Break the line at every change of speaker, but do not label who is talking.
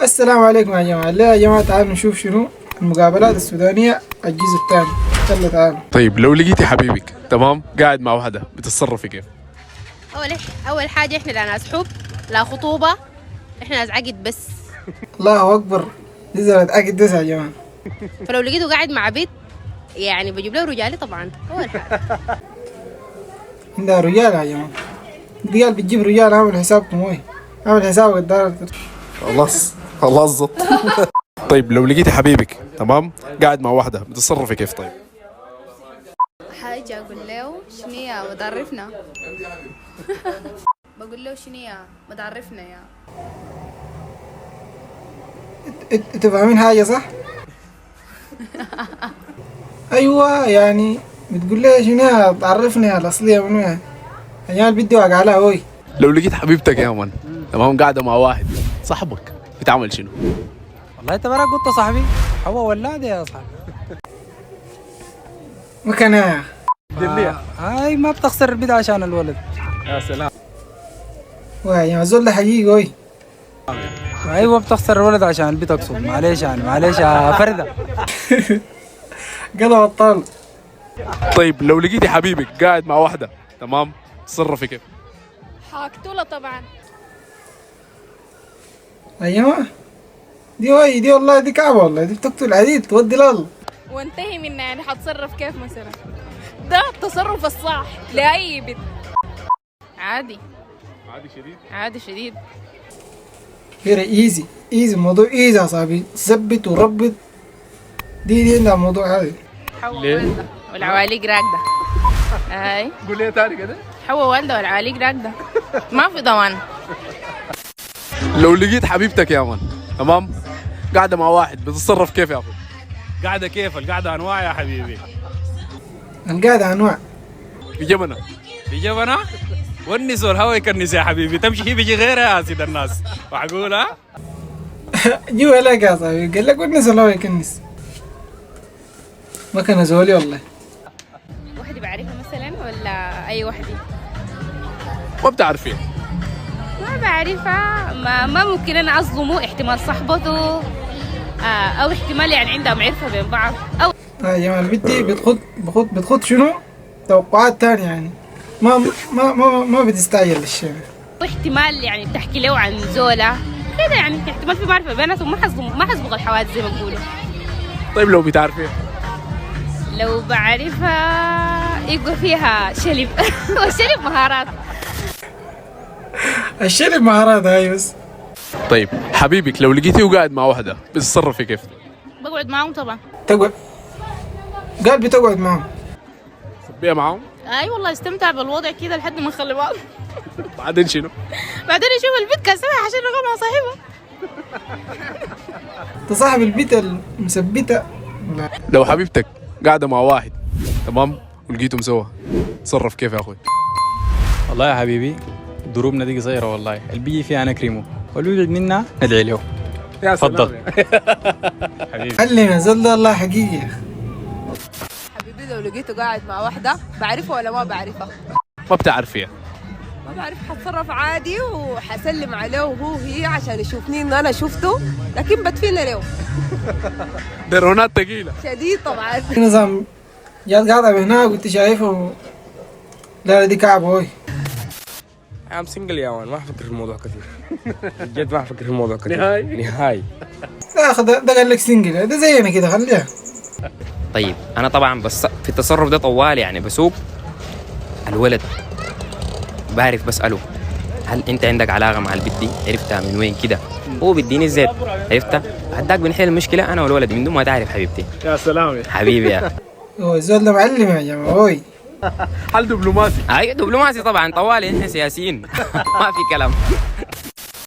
السلام عليكم يا جماعة. لا يا جماعة، تعالوا نشوف شنو المقابلات السودانية الجزء الثاني. يلا تعالوا.
طيب لو لقيتي حبيبك تمام قاعد مع واحدة بتتصرفي كيف؟
أول حاجة إحنا لا ناس حب لا خطوبة، إحنا ناس عقد بس.
الله أكبر، دي زلت عقد بس يا جماعة.
فلو لقيته قاعد مع بيت يعني بجيب له رجالي طبعا. أول حاجة
عندها رجال يا جماعة. دي قال بتجيب رجال، اعمل حسابكم وين؟ اعمل حسابك الدار.
خلاص خلاص. طيب لو لقيتي حبيبك تمام قاعد مع واحدة بتتصرفي كيف طيب؟
حاجة أقول له شنية بتعرفنا. بقول له شنية بتعرفنا يا
انتوا فاهمين حاجة صح؟ ايوه يعني بتقول لي شنو تعرفني الاصلية منو يعني؟ عيال بدي واقع عليها وي.
لو لقيت حبيبتك يا من تمام قاعدة مع واحد صاحبك بتعمل شنو؟
والله انت براك قلت صاحبي هو ولاد يا صاحبي.
ما كان يا
هاي ما بتخسر البيت عشان الولد.
يا سلام.
وي يا زول ده حقيقي وي.
ايوه بتخسر الولد عشان البيت اقصد. معلش يعني معلش يا فردة.
قلب الطال.
طيب لو لقيتي حبيبك قاعد مع واحدة تمام تصرفي كيف؟
حاكتوله طبعا.
يا جماعة دي وي، دي والله دي كعبة، والله دي بتقتل حديد تودي لله.
وانتهي منها يعني حتصرف كيف مثلا؟ ده التصرف الصح لأي بنت. عادي عادي شديد.
غير ايزي الموضوع ايزي يا صاحبي، ثبت وربط. دي عندها موضوع هذا.
حوا والعواليق راكدة. أي
قول لي تاني كده.
حوا والدة والعواليق راكدة، ما في ضمان.
لو لقيت حبيبتك يا من تمام قاعدة مع واحد بتتصرف كيف يا اخوي؟
قاعدة كيف؟ القاعدة أنواع يا حبيبي.
القاعدة انواع.
في جبنة
في جبنة والنس والهوا يكنس يا حبيبي. تمشي هي بيجي غيرها يا سيد الناس. معقول ها؟
جوا لك يا صاحبي، قال لك والناس الله يكنس. ما كان زولي والله.
واحدة بعرفها مثلا ولا أي واحدة؟
ما بتعرفين.
ما بعرفها. ما ممكن أنا أظلمه. احتمال صحبته أو احتمال يعني عندهم عرفة بين بعض أو
يا جماعة البنت دي بتخط شنو؟ توقعات تانية يعني. ما بتستعجل للشيء.
احتمال يعني بتحكي له عن زولة كده، يعني احتمال في معرفة بيناتهم. ما حصبغ الحوادث زي ما بيقولوا.
طيب لو بتعرفين؟
لو بعرفها يبقى فيها شلب. والشلب مهارات.
الشيء مهارات هاي بس.
طيب حبيبك لو لقيتيه قاعد مع واحدة بتتصرفي كيف؟
بقعد معهم طبعا.
تقعد. قال بتقعد معهم.
بيها معاهم؟
اي والله استمتع بالوضع كده لحد ما نخلي بعض.
بعدين شنو؟
بعدين يشوف البيت كان سمح عشان يقعد مع صاحبها.
تصاحب البيت المثبتة. لا.
لو حبيبتك قاعدة مع واحد تمام ولقيتهم سوا تصرف كيف يا اخوي؟
والله يا حبيبي ضروبنا دي قصيرة والله. اللي بيجي فيها نكرمه واللي يقعد منا ندعي له.
يا سلام.
تفضل. حبيبي
علم زول ده الله حقيقي.
حبيبي لو لقيته قاعد مع واحدة بعرفها ولا ما بعرفها؟
ما بتعرفيها.
ما بعرف. حتصرف عادي وحسلم عليه وهو هي عشان يشوفني انه انا شفته، لكن بدفن له
درونات ثقيلة.
شديد طبعا.
في نظام جات قاعدة من هناك وانت شايفه. لا دي كعبة وي.
I'm single يا مان. ما أفكر في الموضوع كثير. جد ما أفكر في الموضوع كثير. نهاية.
لا ده قال لك سنجل، ده زينا كده خليها.
طيب انا طبعا بس في التصرف ده طوال يعني بسوق الولد بعرف بسأله هل انت عندك علاقة مع البت دي؟ عرفتها من وين كده؟ هو بيديني الزيت عرفتها؟ بعدك بنحل المشكلة انا والولد من دون ما تعرف حبيبتي.
يا سلام.
حبيبي يا
هو الزول ده معلم يا جماعة وي.
حل دبلوماسي.
اي دبلوماسي طبعا طوالي احنا سياسيين. ما في كلام.